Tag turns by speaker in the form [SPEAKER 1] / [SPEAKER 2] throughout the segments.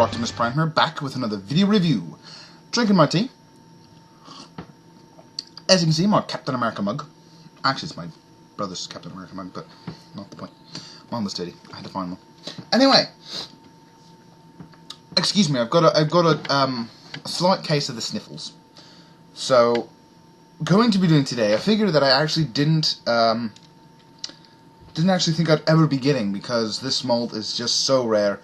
[SPEAKER 1] Optimus Prime here, back with another video review. Drinking my tea. As you can see, my Captain America mug. Actually, it's my brother's Captain America mug, but not the point. Mine was dirty. I had to find one. Anyway, excuse me. I've got a slight case of the sniffles. So, going to be doing today a figure that I actually didn't actually think I'd ever be getting, because this mold is just so rare.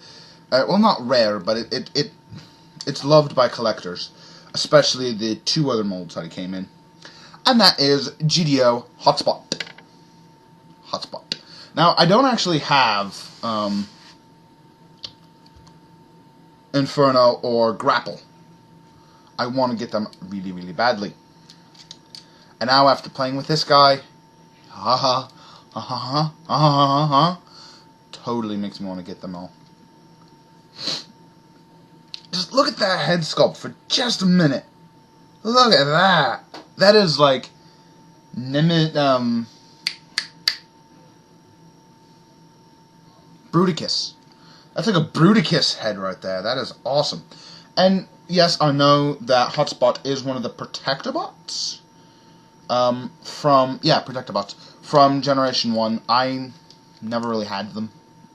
[SPEAKER 1] Well, not rare, but it's loved by collectors, especially the two other molds that it came in, and that is G.D.O. Hotspot. Now, I don't actually have Inferno or Grapple. I want to get them really, really badly. And now, after playing with this guy, totally makes me want to get them all. Just look at that head sculpt for just a minute. Look at that. That is like Bruticus. That's like a Bruticus head right there. That is awesome. And yes, I know that Hotspot is one of the Protectobots. Protectobots from Generation 1. I never really had them.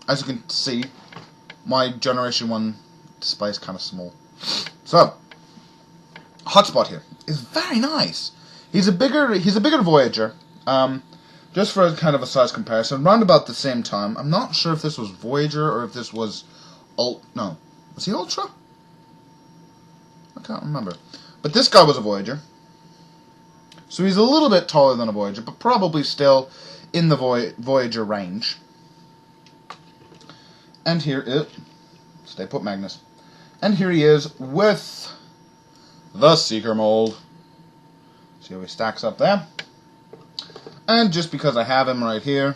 [SPEAKER 1] As you can see, my Generation 1 display is kind of small. So, Hotspot here is very nice. He's a bigger Voyager. Just for kind of a size comparison, around about the same time. I'm not sure if this was Voyager or if this was No, was he Ultra? I can't remember. But this guy was a Voyager. So he's a little bit taller than a Voyager, but probably still in the Voyager range. And here is... Stay put, Magnus. And here he is with the Seeker mold. See how he stacks up there? And just because I have him right here,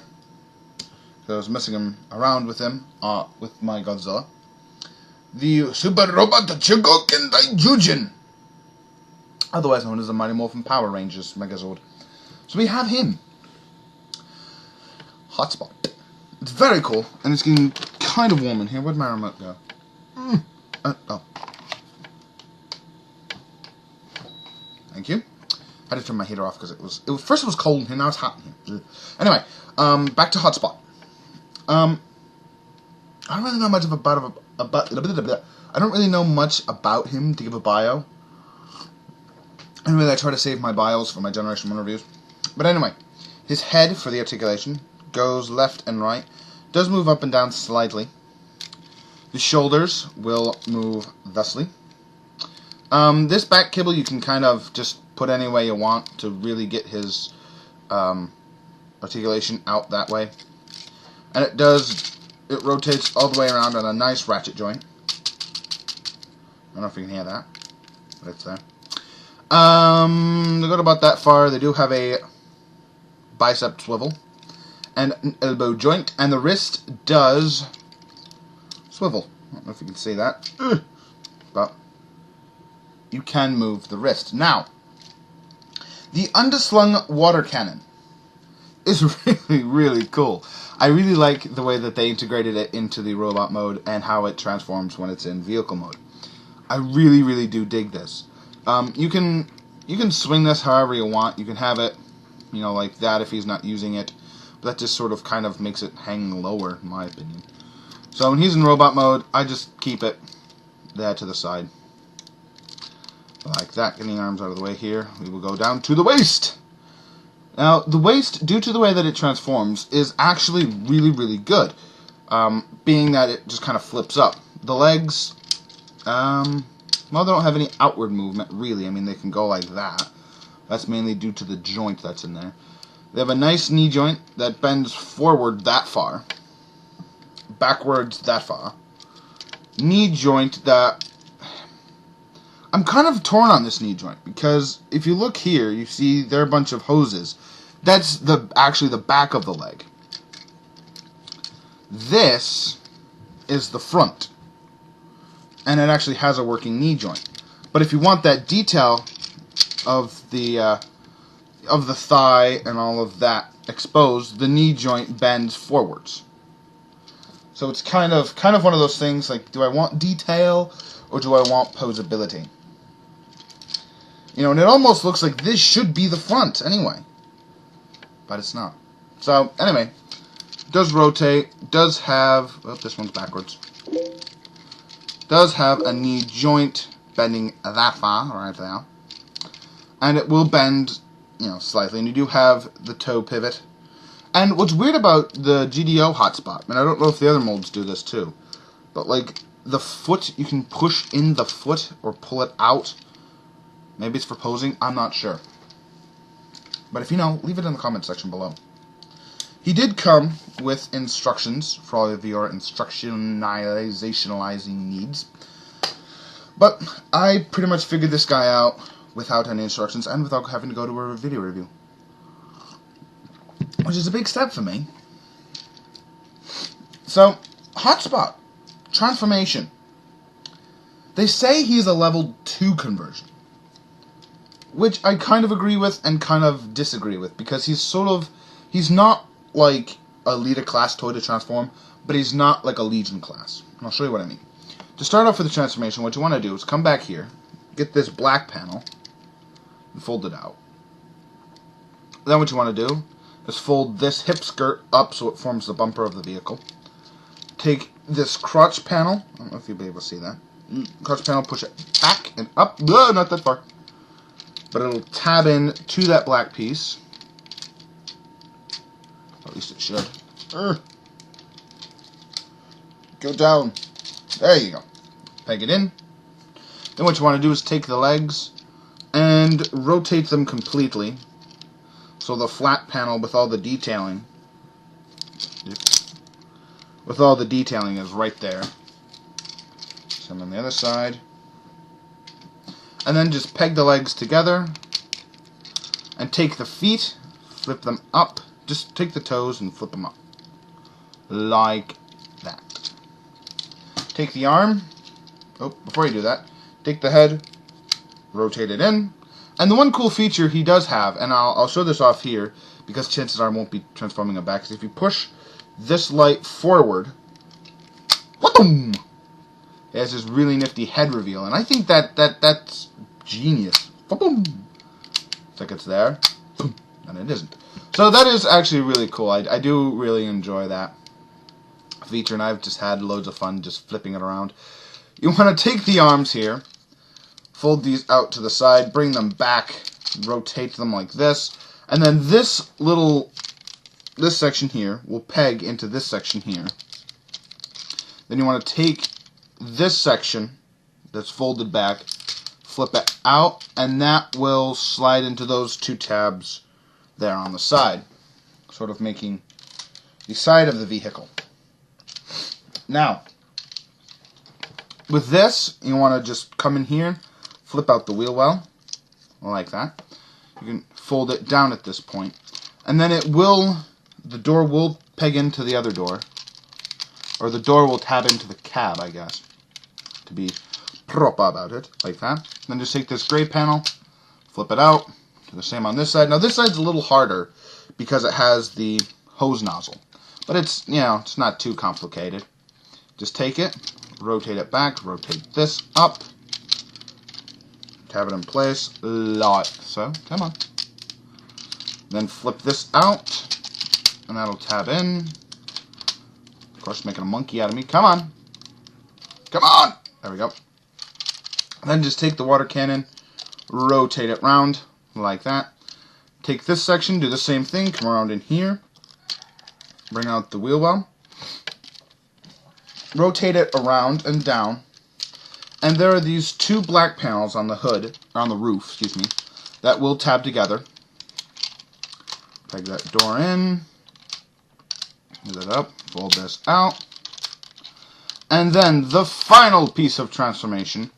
[SPEAKER 1] because I was messing him around with him, with my Godzilla, the Super Robot Chogoken Daijujin, otherwise known as the Mighty Morphin Power Rangers Megazord. So we have him. Hotspot. It's very cool, and it's getting kind of warm in here. Where'd my remote go? Oh. Thank you. I had to turn my heater off because first it was cold in here, now it's hot in here. Anyway, back to Hotspot. I don't really know much I don't really know much about him to give a bio. Anyway, I try to save my bios for my Generation 1 reviews. But anyway, his head, for the articulation, goes left and right. Does move up and down slightly. The shoulders will move thusly. This back kibble you can kind of just put any way you want to really get his articulation out that way. And it rotates all the way around on a nice ratchet joint. I don't know if you can hear that, but it's there. They go about that far. They do have a bicep swivel and an elbow joint, and the wrist does swivel. I don't know if you can see that, but you can move the wrist. Now, the underslung water cannon is really, really cool. I really like the way that they integrated it into the robot mode and how it transforms when it's in vehicle mode. I really, really do dig this. You can swing this however you want. You can have it, like that if he's not using it. But that just sort of kind of makes it hang lower, in my opinion. So when he's in robot mode, I just keep it there to the side. Like that. Getting the arms out of the way here, we will go down to the waist. Now, the waist, due to the way that it transforms, is actually really, really good. Being that it just kind of flips up. The legs, well, they don't have any outward movement, really. I mean, they can go like that. That's mainly due to the joint that's in there. They have a nice knee joint that bends forward that far. Backwards that far. Knee joint that... I'm kind of torn on this knee joint, because if you look here, you see there are a bunch of hoses. That's actually the back of the leg. This is the front. And it actually has a working knee joint. But if you want that detail of the thigh and all of that exposed, the knee joint bends forwards. So it's kind of one of those things, like, do I want detail or do I want posability? You know, and it almost looks like this should be the front anyway. But it's not. So, anyway, does rotate, does have, oh, this one's backwards. Does have a knee joint bending that far, right there. And it will bend, you know, slightly. And you do have the toe pivot. And what's weird about the G.D.O hotspot, and I don't know if the other molds do this too, but like the foot, you can push in the foot or pull it out. Maybe it's for posing, I'm not sure. But if you know, leave it in the comment section below. He did come with instructions for all of your instructionalizing needs. But I pretty much figured this guy out without any instructions and without having to go to a video review. Which is a big step for me. So, hotspot. Transformation. They say he's a level 2 conversion. Which I kind of agree with and kind of disagree with. Because he's not like a leader class toy to transform, but he's not like a Legion class. And I'll show you what I mean. To start off with the transformation, what you want to do is come back here, get this black panel, and fold it out. Then what you want to do is fold this hip skirt up so it forms the bumper of the vehicle. Take this crotch panel, I don't know if you'll be able to see that, crotch panel, push it back and up, not that far, but it'll tab in to that black piece, at least it should. Go down, there you go, peg it in. Then what you want to do is take the legs and rotate them completely. So the flat panel with all the detailing, is right there. Same on the other side. And then just peg the legs together and take the feet, flip them up. Just take the toes and flip them up. Like that. Take the arm. Oh, before you do that, take the head, rotate it in. And the one cool feature he does have, and I'll show this off here, because chances are I won't be transforming him back, is if you push this light forward, it has this really nifty head reveal, and I think that's genius. It's like it's there, and it isn't. So that is actually really cool. I do really enjoy that feature, and I've just had loads of fun just flipping it around. You want to take the arms here, fold these out to the side, bring them back, rotate them like this, and then this section here will peg into this section here. Then you want to take this section that's folded back, flip it out, and that will slide into those two tabs there on the side, sort of making the side of the vehicle. Now, with this, you want to just come in here, flip out the wheel well, like that. You can fold it down at this point. And then the door will peg into the other door. Or the door will tab into the cab, I guess. To be proper about it, like that. Then just take this gray panel, flip it out. Do the same on this side. Now this side's a little harder because it has the hose nozzle. But it's, you know, it's not too complicated. Just take it, rotate it back, rotate this up. Tab it in place, like so. Come on. Then flip this out, and that'll tab in. Of course, making a monkey out of me. Come on. Come on! There we go. Then just take the water cannon, rotate it round, like that. Take this section, do the same thing, come around in here. Bring out the wheel well. Rotate it around and down. And there are these two black panels on the hood, or on the roof, excuse me, that will tab together. Peg that door in, move it up, fold this out. And then the final piece of transformation,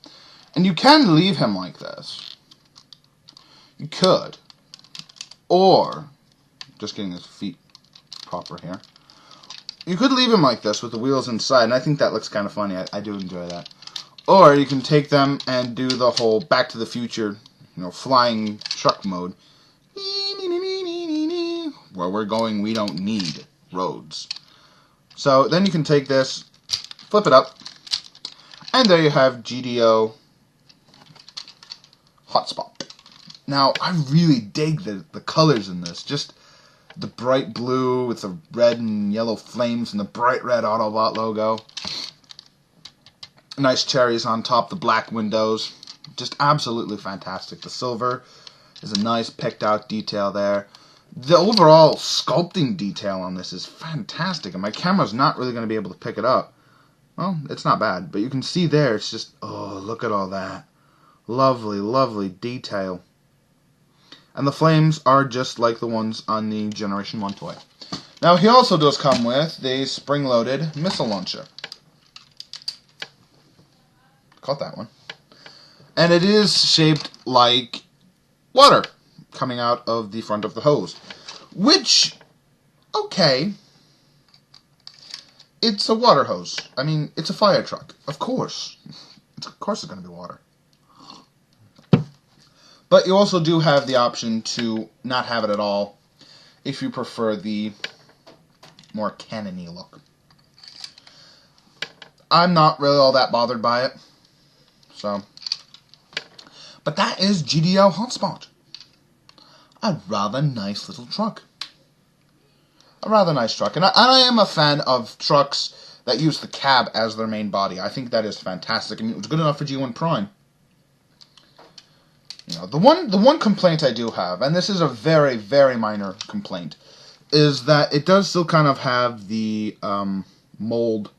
[SPEAKER 1] and you can leave him like this. You could. Or, just getting his feet proper here. You could leave him like this with the wheels inside, and I think that looks kind of funny. I do enjoy that. Or you can take them and do the whole Back to the Future, you know, flying truck mode. Where we're going, we don't need roads. So then you can take this, flip it up, and there you have G.D.O. Hotspot. Now, I really dig the colors in this. Just the bright blue with the red and yellow flames and the bright red Autobot logo. Nice cherries on top, the black windows. Just absolutely fantastic. The silver is a nice picked out detail there. The overall sculpting detail on this is fantastic, and my camera's not really going to be able to pick it up. Well, it's not bad, but you can see there, it's just, oh, look at all that. Lovely, lovely detail. And the flames are just like the ones on the Generation 1 toy. Now, he also does come with the spring-loaded missile launcher. Caught that one. And it is shaped like water coming out of the front of the hose. Which, okay, it's a water hose. I mean, it's a fire truck. Of course. Of course it's going to be water. But you also do have the option to not have it at all if you prefer the more canon-y look. I'm not really all that bothered by it. So, but that is G.D.O. Hotspot. A rather nice little truck. A rather nice truck. And I am a fan of trucks that use the cab as their main body. I think that is fantastic. I mean, it was good enough for G1 Prime. You know, the one complaint I do have, and this is a very, very minor complaint, is that it does still kind of have the mold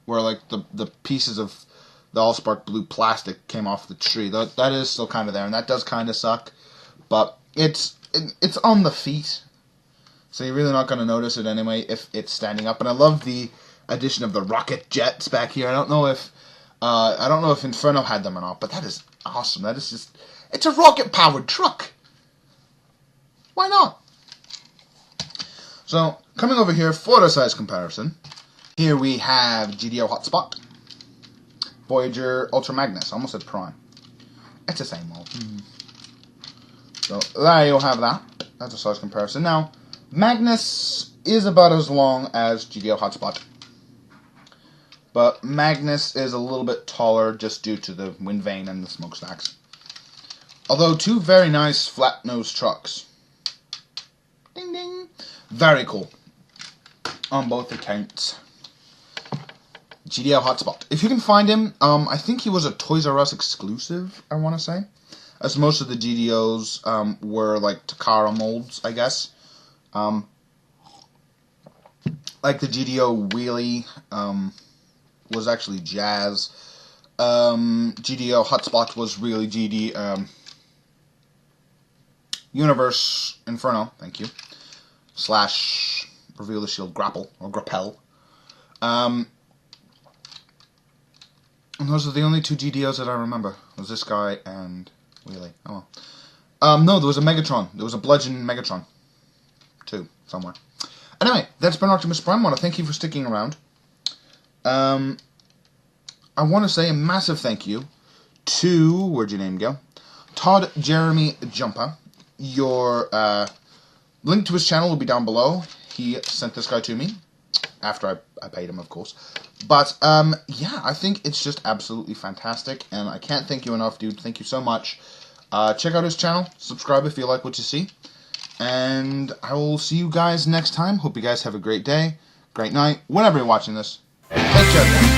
[SPEAKER 1] where, like, the pieces of the Allspark blue plastic came off the tree. That is still kind of there, and that does kind of suck. But it's on the feet, so you're really not going to notice it anyway if it's standing up. And I love the addition of the rocket jets back here. I don't know if Inferno had them or not, but that is awesome. That is just, it's a rocket-powered truck. Why not? So, coming over here for a size comparison, here we have G.D.O. Hotspot, Voyager Ultra Magnus, almost said Prime. It's the same old. So, there you'll have that. That's a size comparison. Now, Magnus is about as long as G.D.O. Hotspot. But Magnus is a little bit taller just due to the wind vane and the smokestacks. Although, two very nice flat-nosed trucks. Ding ding. Very cool. On both accounts. G.D.O. Hotspot. If you can find him, I think he was a Toys R Us exclusive, I want to say. As most of the GDOs were like Takara molds, I guess. Like the G.D.O. Wheelie, was actually Jazz. G.D.O. Hotspot was really Universe Inferno, thank you. / Reveal the Shield Grapple, or Grappel. And those are the only two GDOs that I remember. It was this guy and Wheelie. Oh well. No, there was a Megatron. There was a Bludgeon Megatron. Too, somewhere. Anyway, that's been Optimus Prime. I want to thank you for sticking around. I want to say a massive thank you to, where'd your name go? Todd Jeremy Jumper. Your link to his channel will be down below. He sent this guy to me. After I paid him, of course. But, yeah, I think it's just absolutely fantastic. And I can't thank you enough, dude. Thank you so much. Check out his channel. Subscribe if you like what you see. And I will see you guys next time. Hope you guys have a great day, great night, whenever you're watching this. Take care, guys.